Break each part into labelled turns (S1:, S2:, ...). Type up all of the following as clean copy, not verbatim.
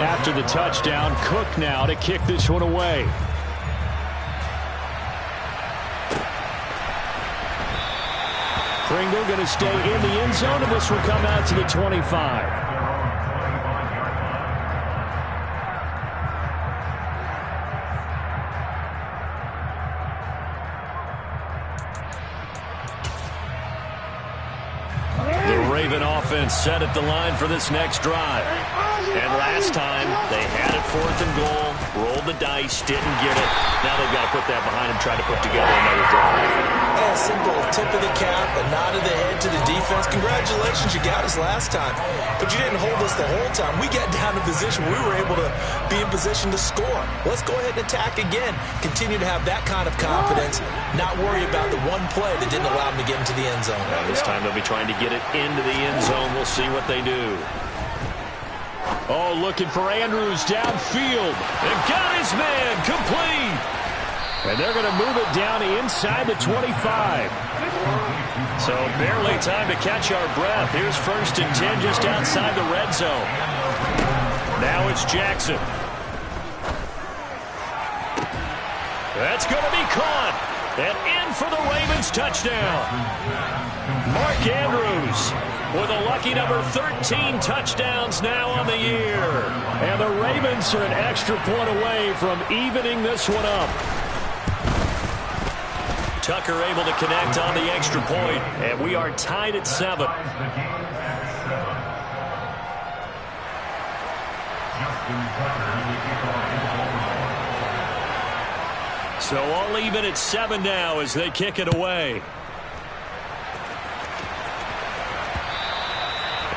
S1: after the touchdown. Cook now to kick this one away. Pringle going to stay in the end zone, and this will come out to the 25. Offense set at the line for this next drive. And last time, they had it 4th and goal, rolled the dice, didn't get it. Now they've got to put that behind them, try to put together another drive.
S2: A simple tip of the cap, a nod of the head to the defense. Congratulations, you got us last time. But you didn't hold us the whole time. We got down to position where we were able to be in position to score. Let's go ahead and attack again. Continue to have that kind of confidence, not worry about the one play that didn't allow them to get into the end zone.
S1: This time they'll be trying to get it into the end zone. We'll see what they do. Oh, looking for Andrews downfield. They've got his man complete. And they're going to move it down inside the 25. So barely time to catch our breath. Here's 1st and 10 just outside the red zone. Now it's Jackson. That's going to be caught. And in for the Ravens touchdown. Mark Andrews with a lucky number 13 touchdowns now on the year. And the Ravens are an extra point away from evening this one up. Tucker able to connect on the extra point, and we are tied at 7. So all even at 7 now as they kick it away.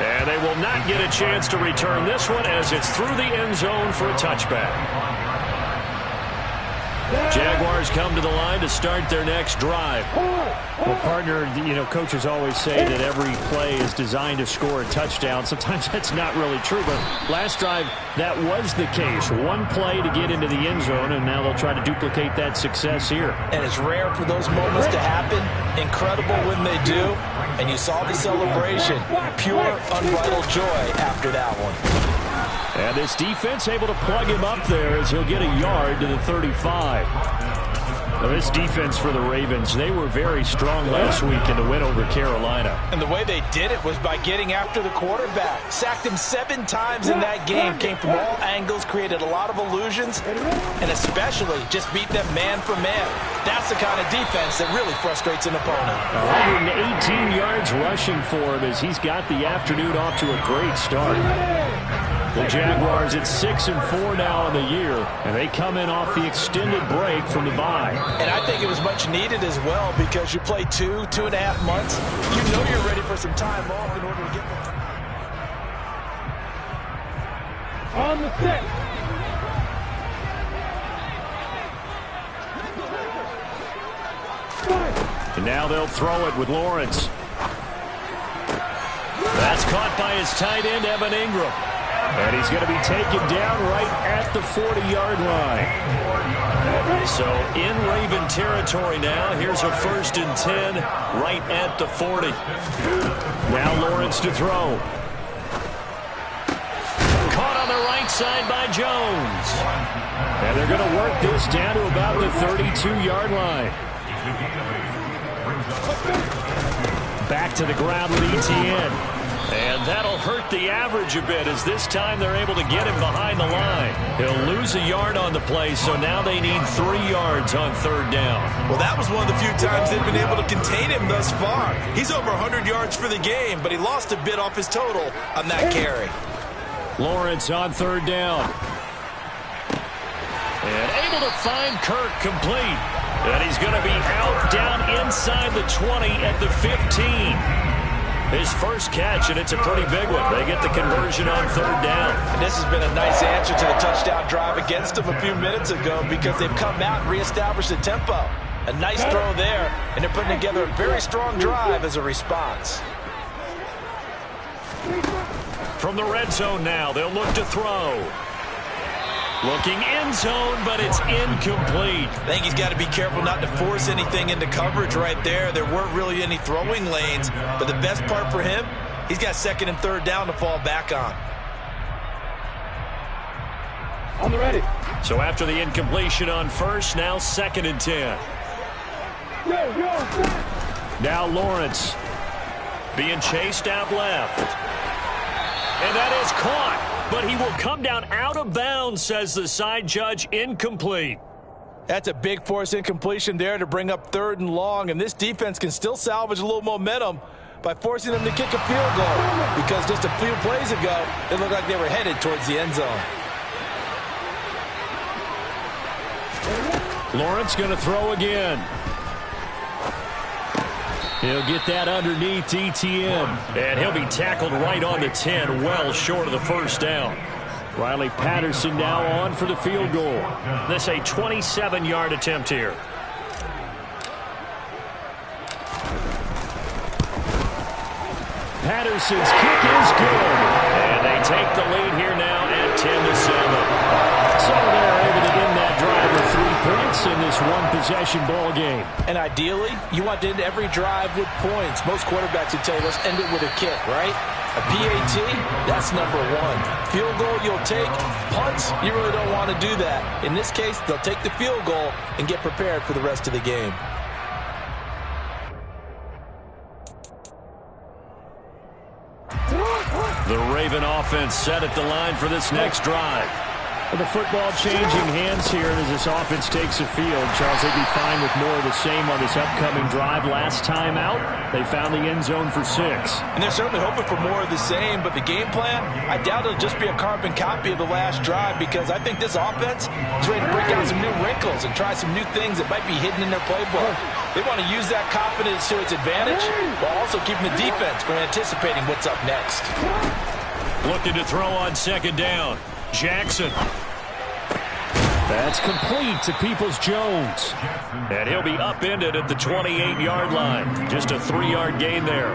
S1: And they will not get a chance to return this one as it's through the end zone for a touchback. Jaguars come to the line to start their next drive. Well, partner, coaches always say that every play is designed to score a touchdown. Sometimes that's not really true, but last drive, that was the case. One play to get into the end zone, and now they'll try to duplicate that success here. And it's rare for those moments to happen. Incredible when they do. And you saw the celebration. Pure, unbridled joy after that one. And this defense able to plug him up there as he'll get a yard to the 35. Now this defense for the Ravens, they were very strong last week in the win over Carolina. And the way they did it was by getting after the quarterback. Sacked him 7 times in that game. Came from all angles, created a lot of illusions, and especially just beat them man for man. That's the kind of defense that really frustrates an opponent. 118 yards rushing for him as he's got the afternoon off to a great start. The Jaguars at 6-4 now in the year, and they come in off the extended break from the bye. And I think it was much needed as well because you play 2.5 months. You know you're ready for some time off in order to get the... On the set. And now they'll throw it with Lawrence. That's caught by his tight end, Evan Ingram. And he's going to be taken down right at the 40-yard line. So in Raven territory now. Here's a 1st and 10 right at the 40. Now Lawrence to throw. Caught on the right side by Jones. And they're going to work this down to about the 32-yard line. Back to the ground with Etienne. And that'll hurt the average a bit as this time they're able to get him behind the line. He'll lose a yard on the play, so now they need 3 yards on 3rd down. Well, that was one of the few times they've been able to contain him thus far. He's over 100 yards for the game, but he lost a bit off his total on that carry. Lawrence on 3rd down. And able to find Kirk complete. And he's going to be out down inside the 20 at the 15. His first catch, and it's a pretty big one. They get the conversion on 3rd down. And this has been a nice answer to the touchdown drive against them a few minutes ago because they've come out and reestablished the tempo. A nice throw there, and they're putting together a very strong drive as a response. From the red zone now, they'll look to throw. Looking end zone, but it's incomplete. I think he's got to be careful not to force anything into coverage right there. There weren't really any throwing lanes, but the best part for him, he's got 2nd and 3rd down to fall back on.
S3: On the ready.
S1: So after the incompletion on first, now 2nd and 10. Now Lawrence being chased out left. And that is caught, but he will come down out of bounds, says the side judge. Incomplete.
S2: That's a big force incompletion there to bring up 3rd and long, and this defense can still salvage a little momentum by forcing them to kick a field goal, because just a few plays ago, it looked like they were headed towards the end zone.
S1: Lawrence going to throw again. He'll get that underneath ETN, and he'll be tackled right on the 10, well short of the first down. Riley Patterson now on for the field goal. This a 27-yard attempt here. Patterson's kick is good, and they take the lead here now at 10-7. So they're able to end that drive with 3 points in this one-possession ball game.
S2: And ideally, you want to end every drive with points. Most quarterbacks would tell you, let's end it with a kick, right? A PAT, that's number 1. Field goal, you'll take. Punts, you really don't want to do that. In this case, they'll take the field goal and get prepared for the rest of the game.
S1: The Raven offense set at the line for this next drive. The football changing hands here as this offense takes the field. Charles, they'd be fine with more of the same on this upcoming drive. Last time out, they found the end zone for 6.
S2: And they're certainly hoping for more of the same, but the game plan, I doubt it'll just be a carbon copy of the last drive, because I think this offense is ready to break out some new wrinkles and try some new things that might be hidden in their playbook. They want to use that confidence to its advantage while also keeping the defense from anticipating what's up next.
S1: Looking to throw on 2nd down. Jackson. That's complete to Peoples-Jones. And he'll be upended at the 28-yard line. Just a 3-yard gain there.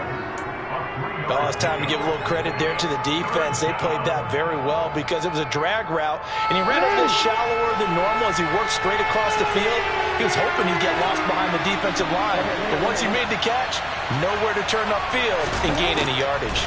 S2: Oh, it's time to give a little credit there to the defense. They played that very well because it was a drag route, and he ran a little shallower than normal as he worked straight across the field. He was hoping he'd get lost behind the defensive line, but once he made the catch, nowhere to turn upfield and gain any yardage.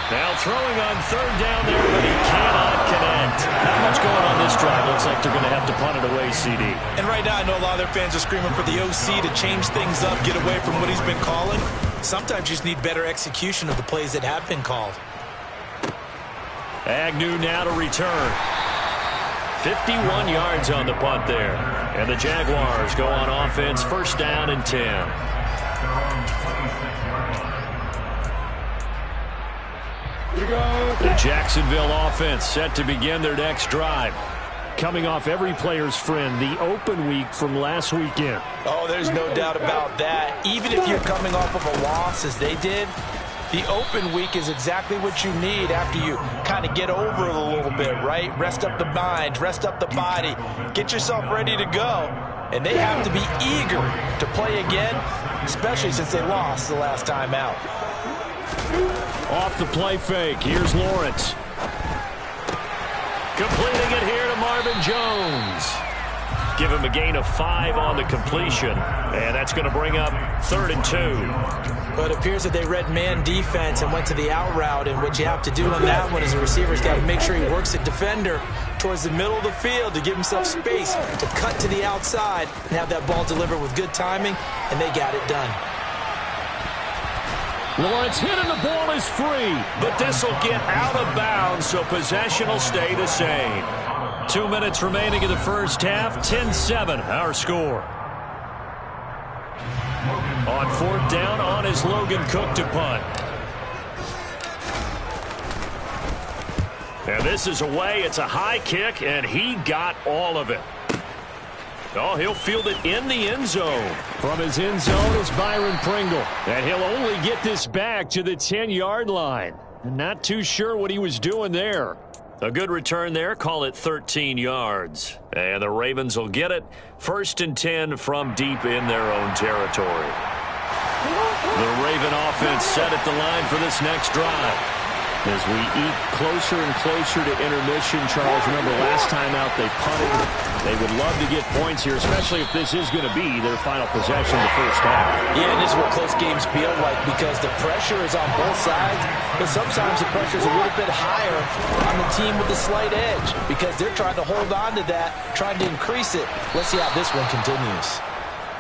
S1: Now throwing on 3rd down there, but he cannot connect. Not much going on this drive. Looks like they're going to have to punt it away, CD.
S2: And right now, I know a lot of their fans are screaming for the OC to change things up, get away from what he's been calling. Sometimes you just need better execution of the plays that have been called.
S1: Agnew now to return. 51 yards on the punt there. And the Jaguars go on offense, 1st down and 10. The Jacksonville offense set to begin their next drive. Coming off every player's friend, the open week from last weekend.
S2: Oh, there's no doubt about that. Even if you're coming off of a loss as they did, the open week is exactly what you need after you kind of get over it a little bit, right? Rest up the mind, rest up the body, get yourself ready to go. And they have to be eager to play again, especially since they lost the last time out.
S1: Off the play fake, here's Lawrence. Completing it here to Marvin Jones. Give him a gain of 5 on the completion, and that's going to bring up 3rd and 2.
S2: But it appears that they read man defense and went to the out route, and what you have to do on that one is the receiver's got to make sure he works the defender towards the middle of the field to give himself space to cut to the outside and have that ball delivered with good timing, and they got it done.
S1: Lawrence hit and the ball is free, but this will get out of bounds, so possession will stay the same. 2 minutes remaining in the first half, 10-7 our score. On 4th down, on is Logan Cook to punt. And this is away, it's a high kick, and he got all of it. Oh, he'll field it in the end zone. From his end zone is Byron Pringle. And he'll only get this back to the 10-yard line. Not too sure what he was doing there. A good return there, call it 13 yards. And the Ravens will get it. 1st and 10 from deep in their own territory. The Raven offense set at the line for this next drive. As we eat closer and closer to intermission, Charles, remember last time out they punted. They would love to get points here, especially if this is going to be their final possession of the first half.
S2: Yeah, and this is what close games feel like because the pressure is on both sides, but sometimes the pressure is a little bit higher on the team with the slight edge because they're trying to hold on to that, trying to increase it. Let's see how this one continues.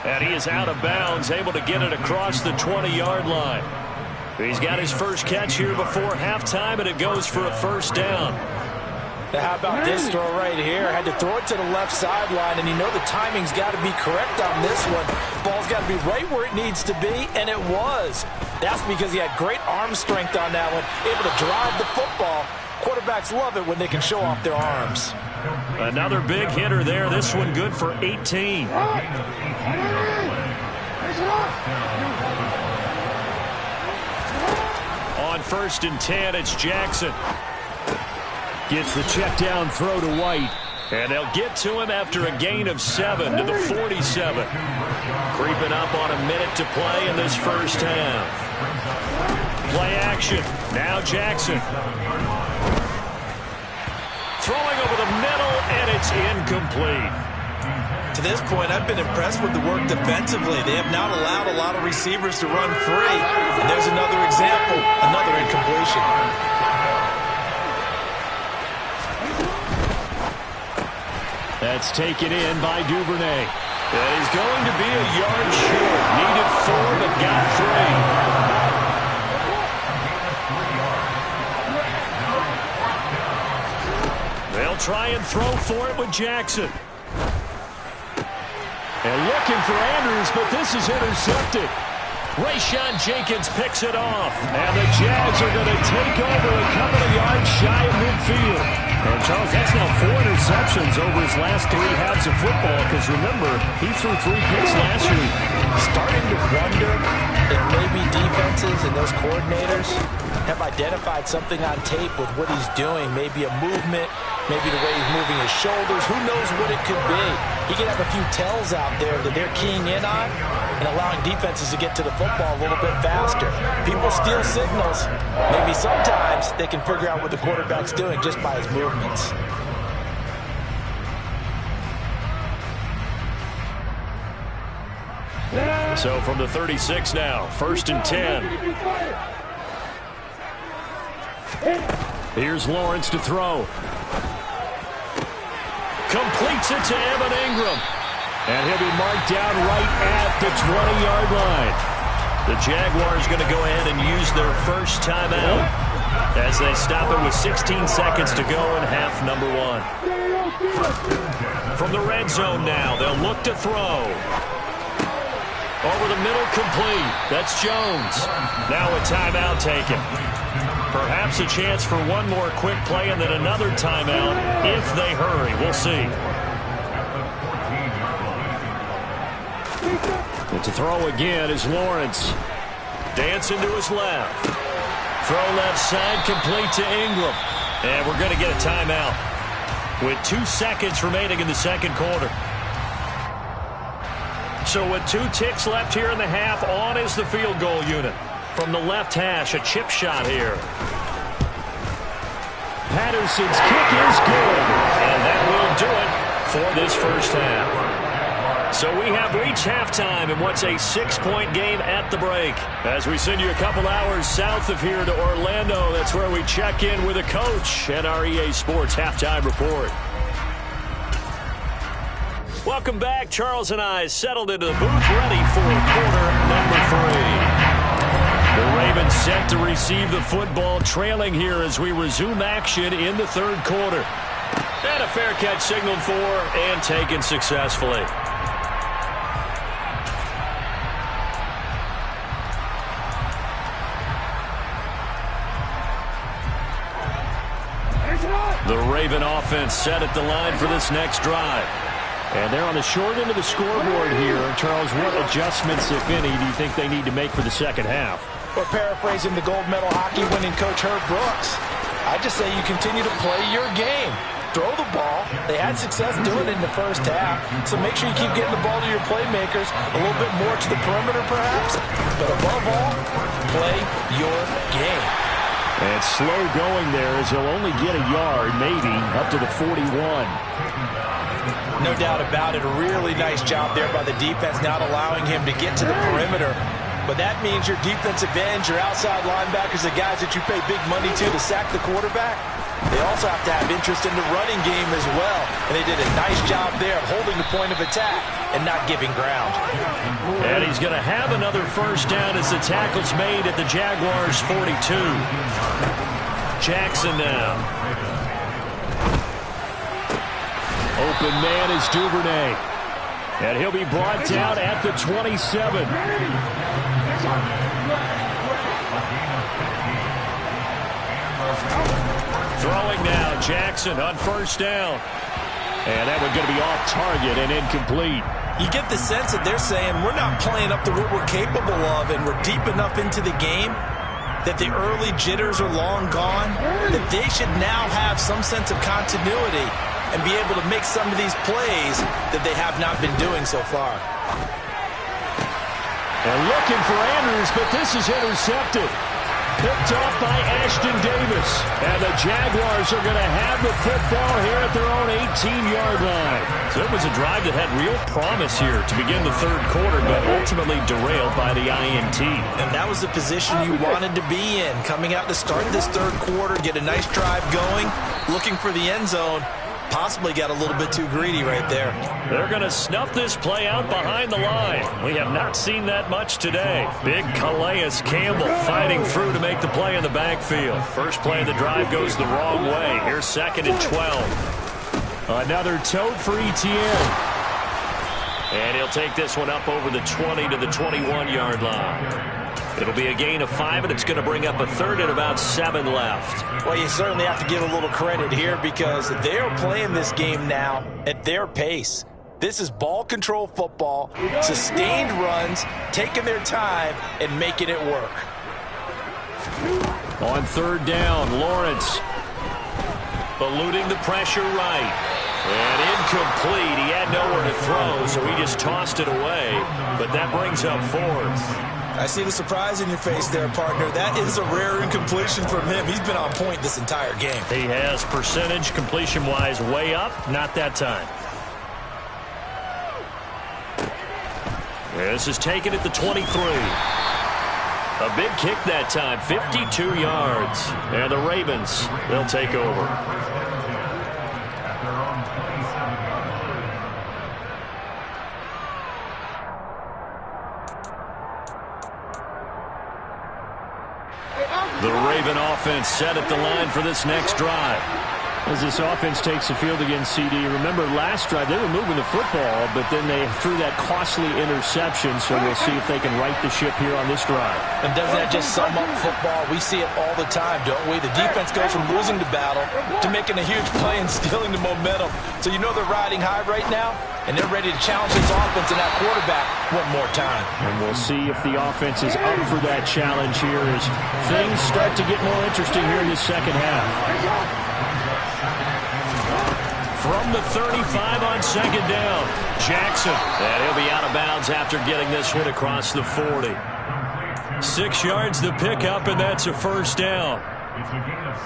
S1: And he is out of bounds, able to get it across the 20-yard line. He's got his first catch here before halftime, and it goes for a first down.
S2: Now how about this throw right here? Had to throw it to the left sideline, and you know the timing's got to be correct on this one. Ball's got to be right where it needs to be, and it was. That's because he had great arm strength on that one, able to drive the football. Quarterbacks love it when they can show off their arms.
S1: Another big hitter there. This one good for 18. On 1st and 10, it's Jackson. Gets the check down throw to White. And they'll get to him after a gain of 7 to the 47. Creeping up on a minute to play in this first half. Play action. Now Jackson. Throwing over the middle, and it's incomplete.
S2: To this point, I've been impressed with the work defensively. They have not allowed a lot of receivers to run free. And there's another example, another incompletion.
S1: That's taken in by Duvernay. That is going to be a yard short. Needed 4, but got 3. They'll try and throw for it with Jackson. And looking for Andrews, but this is intercepted. Rayshon Jenkins picks it off. And the Jags are going to take over a couple of yards shy of midfield. And Charles, that's now 4 interceptions over his last 3 halves of football. Because remember, he threw 3 picks last year.
S2: Starting to wonder if maybe defenses and those coordinators have identified something on tape with what he's doing. Maybe a movement, maybe the way he's moving his shoulders. Who knows what it could be? He could have a few tells out there that they're keying in on and allowing defenses to get to the football a little bit faster. People steal signals. Maybe sometimes they can figure out what the quarterback's doing just by his movements.
S1: So from the 36 now, 1st and 10. Here's Lawrence to throw. Completes it to Evan Ingram. And he'll be marked down right at the 20-yard line. The Jaguars going to go ahead and use their first timeout as they stop it with 16 seconds to go in half number 1. From the red zone now, they'll look to throw. Over the middle, complete. That's Jones. Now a timeout taken. Perhaps a chance for one more quick play and then another timeout if they hurry. We'll see. And to throw again is Lawrence. Dancing to his left. Throw left side, complete to Ingram. And we're going to get a timeout with 2 seconds remaining in the second quarter. So with 2 ticks left here in the half, on is the field goal unit. From the left hash, a chip shot here. Patterson's kick is good. And that will do it for this first half. So we have reached halftime in what's a 6-point game at the break. As we send you a couple hours south of here to Orlando, that's where we check in with a coach at our EA Sports Halftime Report. Welcome back. Charles and I settled into the booth, ready for quarter number 3. The Ravens set to receive the football, trailing here as we resume action in the third quarter. And a fair catch signaled for and taken successfully. The Raven offense set at the line for this next drive. And they're on the short end of the scoreboard here. Charles, what adjustments, if any, do you think they need to make for the second half?
S2: Or paraphrasing the gold medal hockey winning coach Herb Brooks, I just say you continue to play your game. Throw the ball. They had success doing it in the first half, so make sure you keep getting the ball to your playmakers, a little bit more to the perimeter perhaps, but above all, play your game.
S1: And slow going there as he'll only get a yard, maybe, up to the 41.
S2: No doubt about it. A really nice job there by the defense, not allowing him to get to the perimeter. But that means your defensive ends, your outside linebackers, the guys that you pay big money to sack the quarterback, they also have to have interest in the running game as well. And they did a nice job there of holding the point of attack and not giving ground.
S1: And he's going to have another first down as the tackle's made at the Jaguars' 42. Jackson now. Open man is Duvernay. And he'll be brought down at the 27. Throwing now, Jackson on first down. And that one's going to be off target and incomplete.
S2: You get the sense that they're saying we're not playing up to what we're capable of, and we're deep enough into the game that the early jitters are long gone, that they should now have some sense of continuity and be able to make some of these plays that they have not been doing so far.
S1: And looking for Andrews, but this is intercepted. Picked off by Ashton Davis. And the Jaguars are going to have the football here at their own 18-yard line. So it was a drive that had real promise here to begin the third quarter, but ultimately derailed by the INT.
S2: And that was the position you wanted to be in. Coming out to start this third quarter, get a nice drive going, looking for the end zone. Possibly got a little bit too greedy right there.
S1: They're going to snuff this play out behind the line. We have not seen that much today. Big Calais Campbell fighting through to make the play in the backfield. First play of the drive goes the wrong way. Here's 2nd and 12. Another tote for Etienne. And he'll take this one up over the 20 to the 21-yard line. It'll be a gain of 5, and it's going to bring up a third and about 7 left.
S2: Well, you certainly have to give a little credit here because they're playing this game now at their pace. This is ball control football, sustained runs, taking their time, and making it work.
S1: On third down, Lawrence eluding the pressure right. And incomplete. He had nowhere to throw, so he just tossed it away. But that brings up 4th.
S2: I see the surprise in your face there, partner. That is a rare incompletion from him. He's been on point this entire game.
S1: He has percentage completion-wise way up. Not that time. This is taken at the 23. A big kick that time, 52 yards. And the Ravens, they'll take over. The Raven offense set at the line for this next drive. As this offense takes the field against CD, remember last drive they were moving the football, but then they threw that costly interception, so we'll see if they can right the ship here on this drive.
S2: And doesn't that just sum up football? We see it all the time, don't we? The defense goes from losing the battle to making a huge play and stealing the momentum. So you know they're riding high right now, and they're ready to challenge this offense and that quarterback one more time. And
S1: we'll see if the offense is up for that challenge here as things start to get more interesting here in the second half. From the 35 on second down, Jackson. And he'll be out of bounds after getting this one across the 40. 6 yards the pickup, and that's a first down. It's a gain of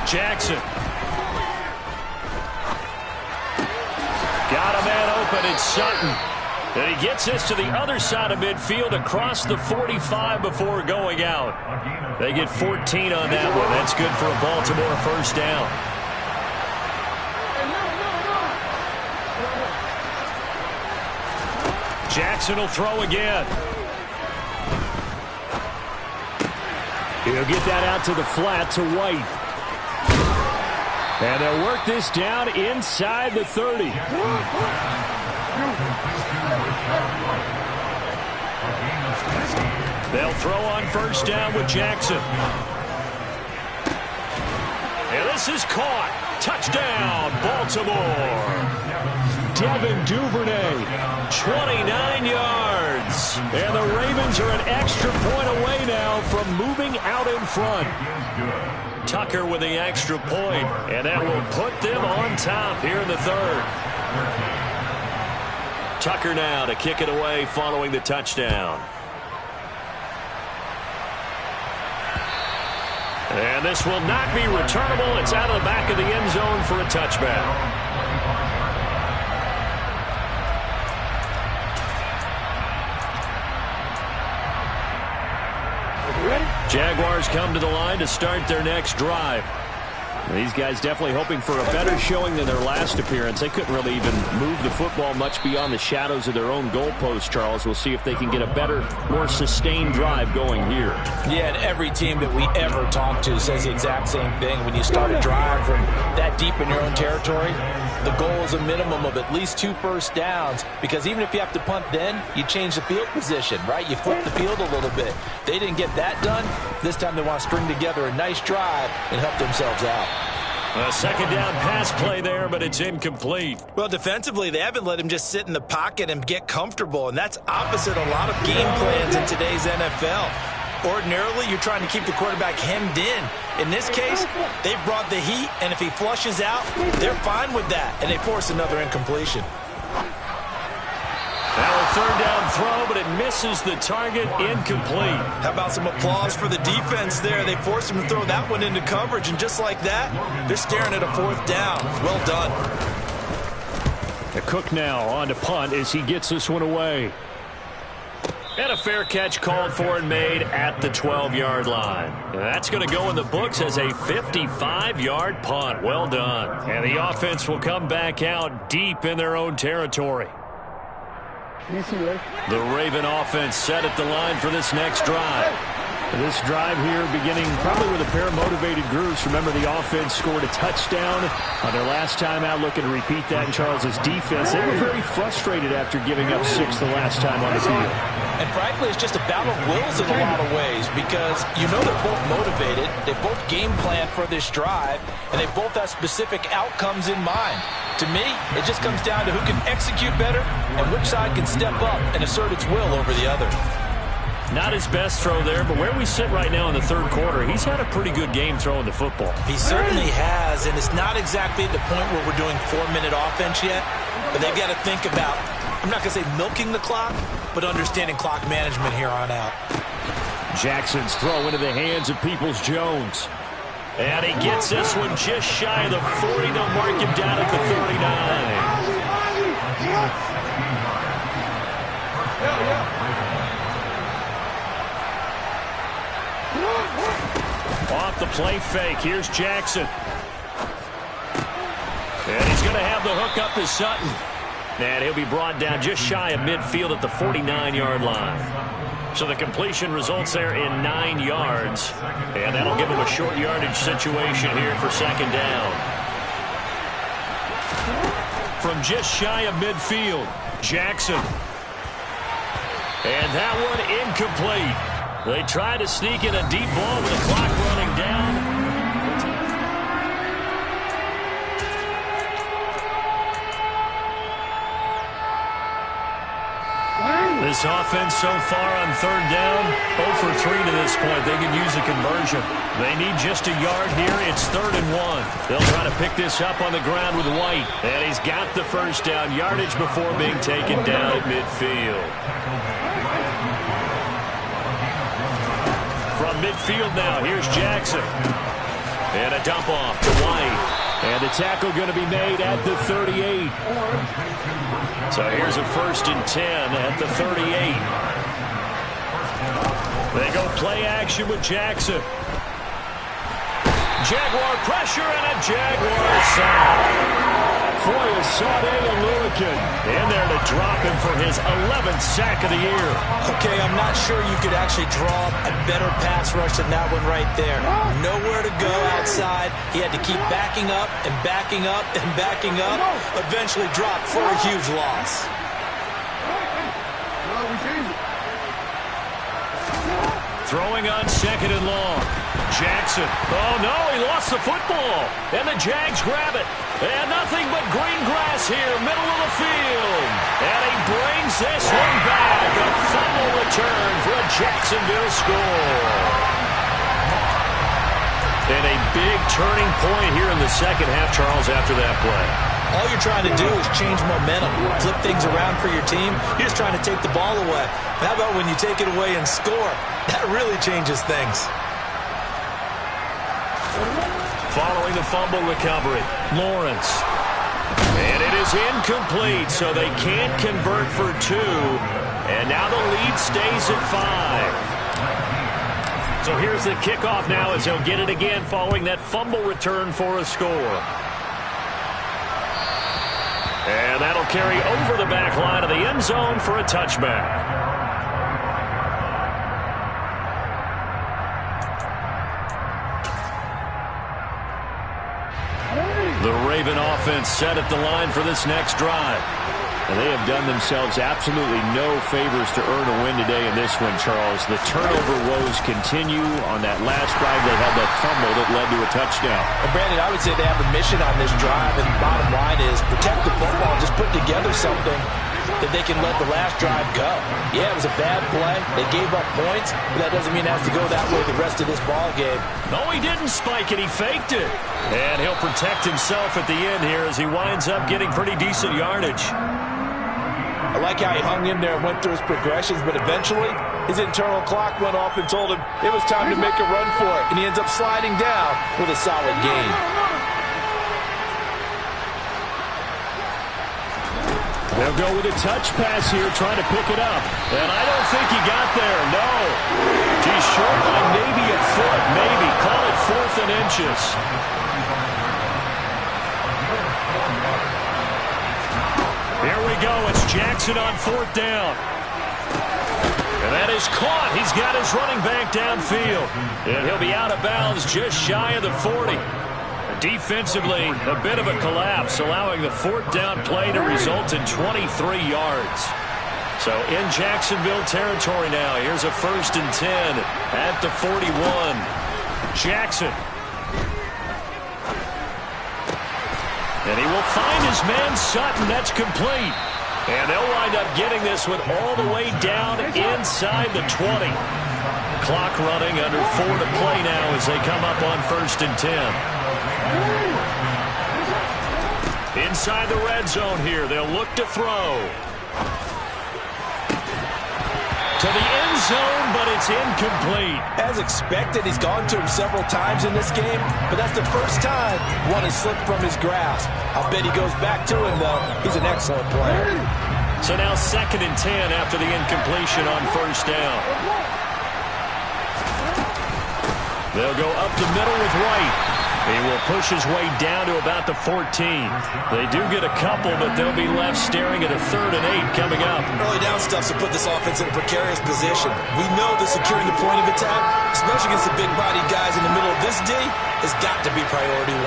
S1: 6. Jackson. Got a man open. It's Sutton. And he gets this to the other side of midfield across the 45 before going out. They get 14 on that one. That's good for a Baltimore first down. Jackson will throw again. He'll get that out to the flat to White. And they'll work this down inside the 30. They'll throw on first down with Jackson. And this is caught. Touchdown, Baltimore. Devin Duvernay, 29 yards. And the Ravens are an extra point away now from moving out in front. Tucker with the extra point, and that will put them on top here in the third. Tucker now to kick it away following the touchdown. And this will not be returnable. It's out of the back of the end zone for a touchback. Jaguars come to the line to start their next drive. These guys definitely hoping for a better showing than their last appearance. They couldn't really even move the football much beyond the shadows of their own goalpost, Charles. We'll see if they can get a better, more sustained drive going here.
S2: Yeah, and every team that we ever talk to says the exact same thing. When you start a drive from that deep in your own territory, the goal is a minimum of at least 2 first downs, because even if you have to punt then, you change the field position, right? You flip the field a little bit. They didn't get that done. This time they want to string together a nice drive and help themselves out.
S1: A second down pass play there, but it's incomplete.
S2: Well, defensively, they haven't let him just sit in the pocket and get comfortable, and that's opposite a lot of game plans in today's NFL. Ordinarily, you're trying to keep the quarterback hemmed in. In this case, they brought the heat, and if he flushes out, they're fine with that, and they force another incompletion.
S1: Now a third down throw, but it misses the target. Incomplete.
S2: How about some applause for the defense there? They forced him to throw that one into coverage, and just like that, they're staring at a 4th down. Well done.
S1: The Cook now on to punt as he gets this one away. And a fair catch called for and made at the 12-yard line. And that's going to go in the books as a 55-yard punt. Well done. And the offense will come back out deep in their own territory. The Raven offense set at the line for this next drive. This drive here beginning probably with a pair of motivated groups. Remember, the offense scored a touchdown on their last time out, looking to repeat that in Charles's defense. They were very frustrated after giving up 6 the last time on the field.
S2: And frankly, it's just a battle of wills in a lot of ways, because you know they're both motivated, they both game plan for this drive, and they both have specific outcomes in mind. To me, it just comes down to who can execute better and which side can step up and assert its will over the other.
S1: Not his best throw there, but where we sit right now in the third quarter, he's had a pretty good game throwing the football.
S2: He certainly has, and it's not exactly at the point where we're doing 4-minute offense yet, but they've got to think about, I'm not going to say milking the clock, but understanding clock management here on out.
S1: Jackson's throw into the hands of Peoples-Jones. And he gets this one just shy of the 40. They'll mark him down at the 39. Off the play fake. Here's Jackson. And he's going to have the hook up to Sutton. And he'll be brought down just shy of midfield at the 49-yard line. So the completion results there in 9 yards. And that'll give him a short yardage situation here for second down. From just shy of midfield, Jackson. And that one incomplete. They try to sneak in a deep ball with the clock running down. This offense so far on third down, 0 for 3 to this point. They can use a conversion. They need just a yard here. It's 3rd and 1. They'll try to pick this up on the ground with White. And he's got the first down yardage before being taken down at midfield. From midfield now, here's Jackson. And a dump off to White. And the tackle going to be made at the 38. So here's a 1st and 10 at the 38. They go play action with Jackson. Jaguar pressure and a Jaguar sack. Foyesade Aluakin in there to drop him for his 11th sack of the year.
S2: Okay, I'm not sure you could actually draw a better pass rush than that one right there. Nowhere to go outside. He had to keep backing up and backing up and backing up. Eventually dropped for a huge loss.
S1: Throwing on 2nd and long. Jackson. Oh, no, he lost the football. And the Jags grab it. And nothing but green grass here, middle of the field. And he brings this one back. A fumble return for a Jacksonville score. And a big turning point here in the second half, Charles, after that play.
S2: All you're trying to do is change momentum, flip things around for your team. You're just trying to take the ball away. How about when you take it away and score? That really changes things.
S1: Following the fumble recovery, Lawrence. And it is incomplete, so they can't convert for 2. And now the lead stays at 5. So here's the kickoff now as they'll get it again following that fumble return for a score. And that'll carry over the back line of the end zone for a touchback. The Raven offense set at the line for this next drive. And they have done themselves absolutely no favors to earn a win today in this one, Charles. The turnover woes continue. On that last drive, they had that fumble that led to a touchdown.
S2: And Brandon, I would say they have a mission on this drive, and the bottom line is protect the football, just put together something that they can let the last drive go. Yeah, it was a bad play. They gave up points, but that doesn't mean it has to go that way the rest of this ball game.
S1: No, he didn't spike it. He faked it. And he'll protect himself at the end here as he winds up getting pretty decent yardage.
S2: I like how he hung in there and went through his progressions, but eventually his internal clock went off and told him it was time to make a run for it, and he ends up sliding down with a solid gain.
S1: They'll go with a touch pass here, trying to pick it up. And I don't think he got there, no. He's short by maybe a foot, maybe. Call it 4th and inches. Here we go. It's Jackson on 4th down. And that is caught. He's got his running back downfield. And he'll be out of bounds just shy of the 40. Defensively, a bit of a collapse, allowing the 4th down play to result in 23 yards. So in Jacksonville territory now. Here's a 1st and 10 at the 41. Jackson. And he will find his man Sutton. That's complete. And they'll wind up getting this one all the way down inside the 20. Clock running, under 4 to play now as they come up on 1st and 10. Inside the red zone here, they'll look to throw. To the end zone, but it's incomplete.
S2: As expected, he's gone to him several times in this game, but that's the first time one has slipped from his grasp. I'll bet he goes back to him, though. He's an excellent player.
S1: So now 2nd and 10 after the incompletion on 1st down. They'll go up the middle with White. He will push his way down to about the 14. They do get a couple, but they'll be left staring at a 3rd and 8 coming up.
S2: Early down stuff to put this offense in a precarious position. We know that securing the point of attack, especially against the big-bodied guys in the middle of this D, has got to be priority 1.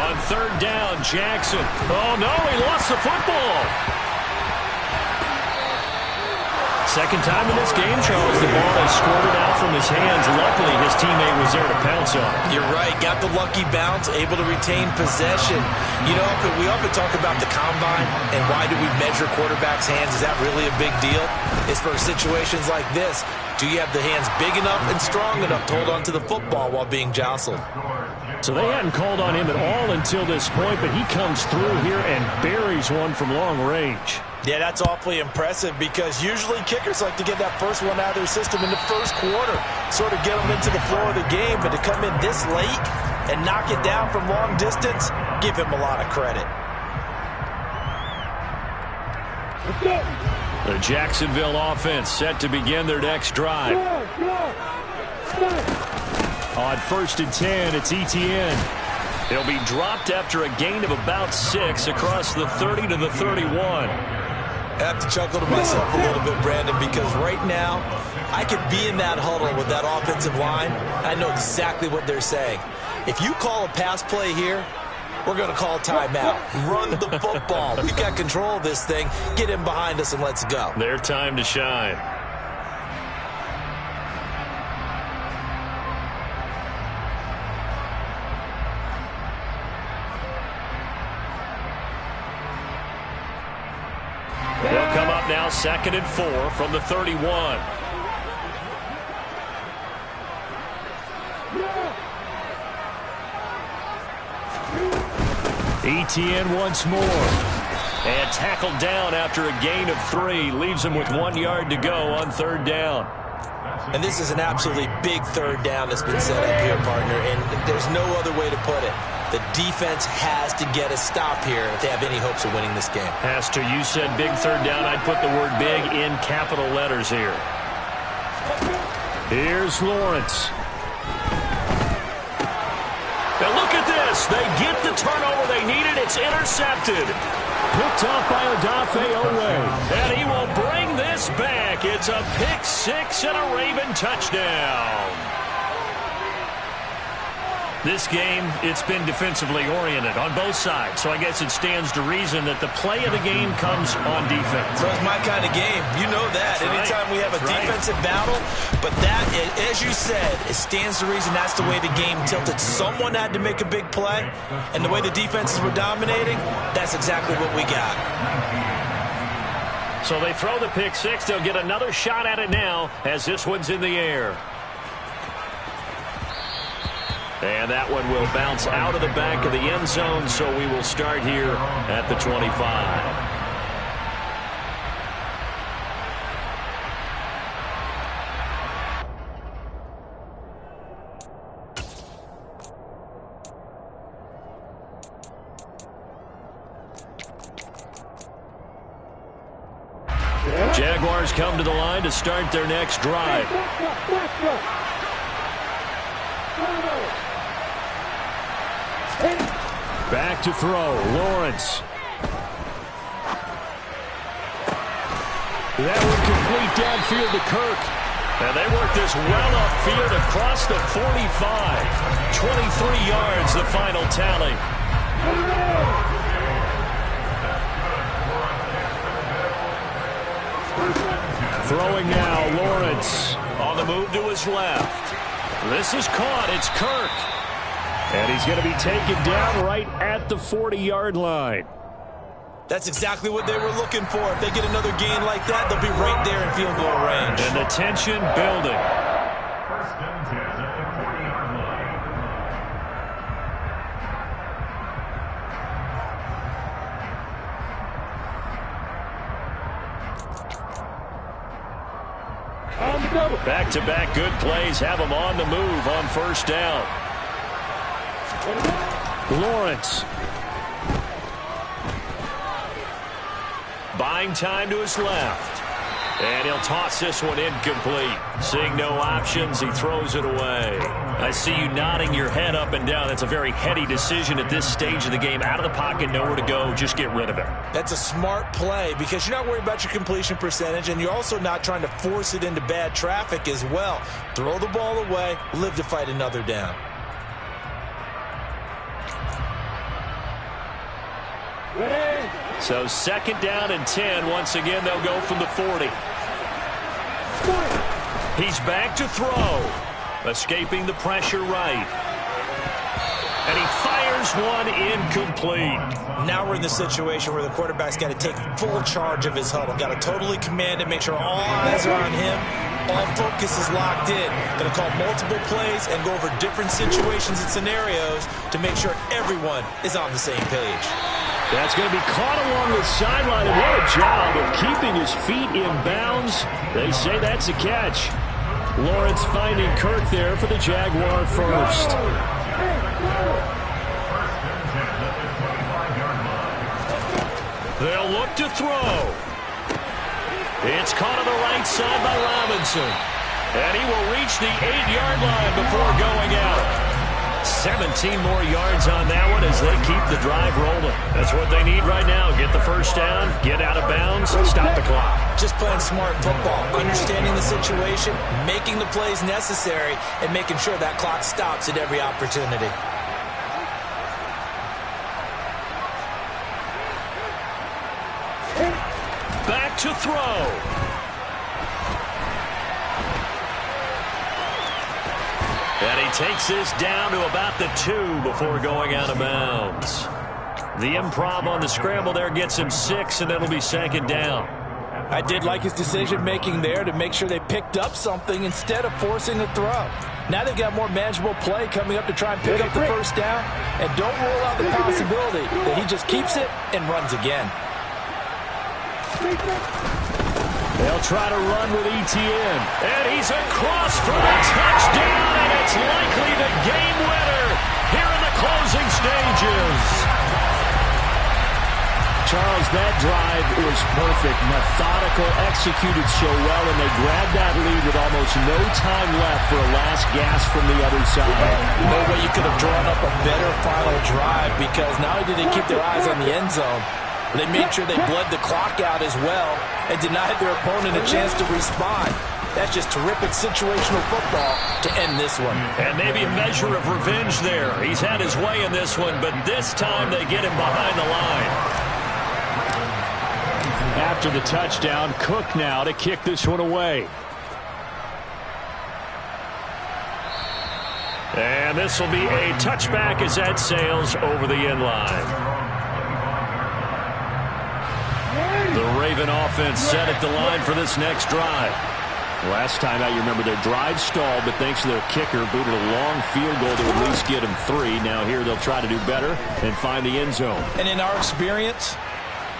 S1: On 3rd down, Jackson. Oh, no, he lost the football. Second time in this game, Charles, the ball has squirted out from his hands. Luckily, his teammate was there to pounce on it.
S2: You're right. Got the lucky bounce, able to retain possession. You know, we often talk about the combine and why do we measure quarterbacks' hands. Is that really a big deal? It's for situations like this. Do you have the hands big enough and strong enough to hold on to the football while being jostled?
S1: So they hadn't called on him at all until this point, but he comes through here and buries one from long range.
S2: Yeah, that's awfully impressive because usually kickers like to get that first one out of their system in the first quarter, sort of get them into the flow of the game, but to come in this late and knock it down from long distance, give him a lot of credit.
S1: The Jacksonville offense set to begin their next drive. On 1st and 10, it's Etienne. He'll be dropped after a gain of about 6 across the 30 to the 31.
S2: I have to chuckle to myself a little bit, Brandon, because right now I could be in that huddle with that offensive line. I know exactly what they're saying. If you call a pass play here, we're going to call timeout. Run the football. We've got control of this thing. Get him behind us and let's go.
S1: Their time to shine. They'll come up now 2nd and 4 from the 31. ETN once more. And tackled down after a gain of 3. Leaves him with 1 yard to go on 3rd down.
S2: And this is an absolutely big 3rd down that's been set up here, partner, and there's no other way to put it. The defense has to get a stop here if they have any hopes of winning this game.
S1: Has to. You said big 3rd down. I'd put the word big in capital letters here. Here's Lawrence. Now look at this. They get the turnover they needed. It's intercepted. Picked off by Odafe Oweh. And he will bring this back. It's a pick 6 and a Raven touchdown. This game, it's been defensively oriented on both sides. So I guess it stands to reason that the play of the game comes on defense.
S2: So it's my kind of game. You know that.
S1: That's
S2: anytime we have a defensive battle. But that, as you said, it stands to reason that's the way the game tilted. Someone had to make a big play. And the way the defenses were dominating, that's exactly what we got.
S1: So they throw the pick 6. They'll get another shot at it now as this one's in the air. And that one will bounce out of the back of the end zone, so we will start here at the 25. Jaguars come to the line to start their next drive. Back to throw, Lawrence. That would complete downfield to Kirk. And they work this well upfield across the 45. 23 yards, the final tally. Throwing now, Lawrence. On the move to his left. This is caught. It's Kirk. And he's going to be taken down right at the 40-yard line.
S2: That's exactly what they were looking for. If they get another gain like that, they'll be right there in field goal range.
S1: And the tension building. Back-to-back good plays have them on the move on 1st down. Lawrence. Buying time to his left. And he'll toss this one incomplete. Seeing no options, he throws it away. I see you nodding your head up and down. That's a very heady decision at this stage of the game. Out of the pocket, nowhere to go. Just get rid of it.
S2: That's a smart play because you're not worried about your completion percentage, and you're also not trying to force it into bad traffic as well. Throw the ball away, live to fight another down.
S1: So 2nd down and 10. Once again, they'll go from the 40. He's back to throw. Escaping the pressure right. And he fires one incomplete.
S2: Now we're in the situation where the quarterback's got to take full charge of his huddle. Got to totally command it, make sure all eyes are on him. All focus is locked in. Going to call multiple plays and go over different situations and scenarios to make sure everyone is on the same page.
S1: That's going to be caught along the sideline, and what a job of keeping his feet in bounds. They say that's a catch. Lawrence finding Kirk there for the Jaguar first. They'll look to throw. It's caught on the right side by Robinson. And he will reach the 8-yard line before going out. 17 more yards on that one as they keep the drive rolling. That's what they need right now. Get the 1st down, get out of bounds, stop the clock.
S2: Just playing smart football, understanding the situation, making the plays necessary, and making sure that clock stops at every opportunity.
S1: Back to throw. And he takes this down to about the 2 before going out of bounds. The improv on the scramble there gets him 6, and it'll be 2nd down.
S2: I did like his decision-making there to make sure they picked up something instead of forcing the throw. Now they've got more manageable play coming up to try and pick up the first down. And don't rule out the possibility that he just keeps it and runs again.
S1: They'll try to run with ETN. And he's across for the touchdown, and it's likely the game winner here in the closing stages. Charles, that drive was perfect. Methodical, executed so well, and they grabbed that lead with almost no time left for a last gasp from the other side.
S2: No way you could have drawn up a better final drive, because not only did they keep their eyes on the end zone, they made sure they bled the clock out as well and denied their opponent a chance to respond. That's just terrific situational football to end this one.
S1: And maybe a measure of revenge there. He's had his way in this one, but this time they get him behind the line. After the touchdown, Cook now to kick this one away. And this will be a touchback as that sails over the end line. The Raven offense set at the line for this next drive. Last time out, you remember their drive stalled, but thanks to their kicker, booted a long field goal to at least get them 3. Now here they'll try to do better and find the end zone.
S2: And in our experience,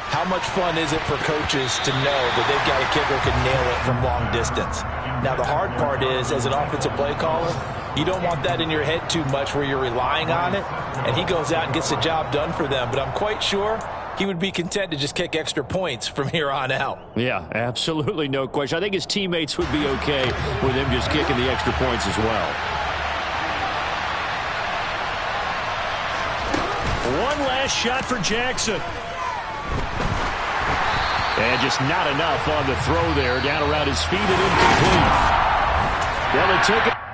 S2: how much fun is it for coaches to know that they've got a kicker who can nail it from long distance? Now, the hard part is, as an offensive play caller, you don't want that in your head too much where you're relying on it, and he goes out and gets the job done for them. But I'm quite sure he would be content to just kick extra points from here on out.
S1: Yeah, absolutely, no question. I think his teammates would be okay with him just kicking the extra points as well. One last shot for Jackson. And just not enough on the throw there. Down around his feet and incomplete. Well, they took it.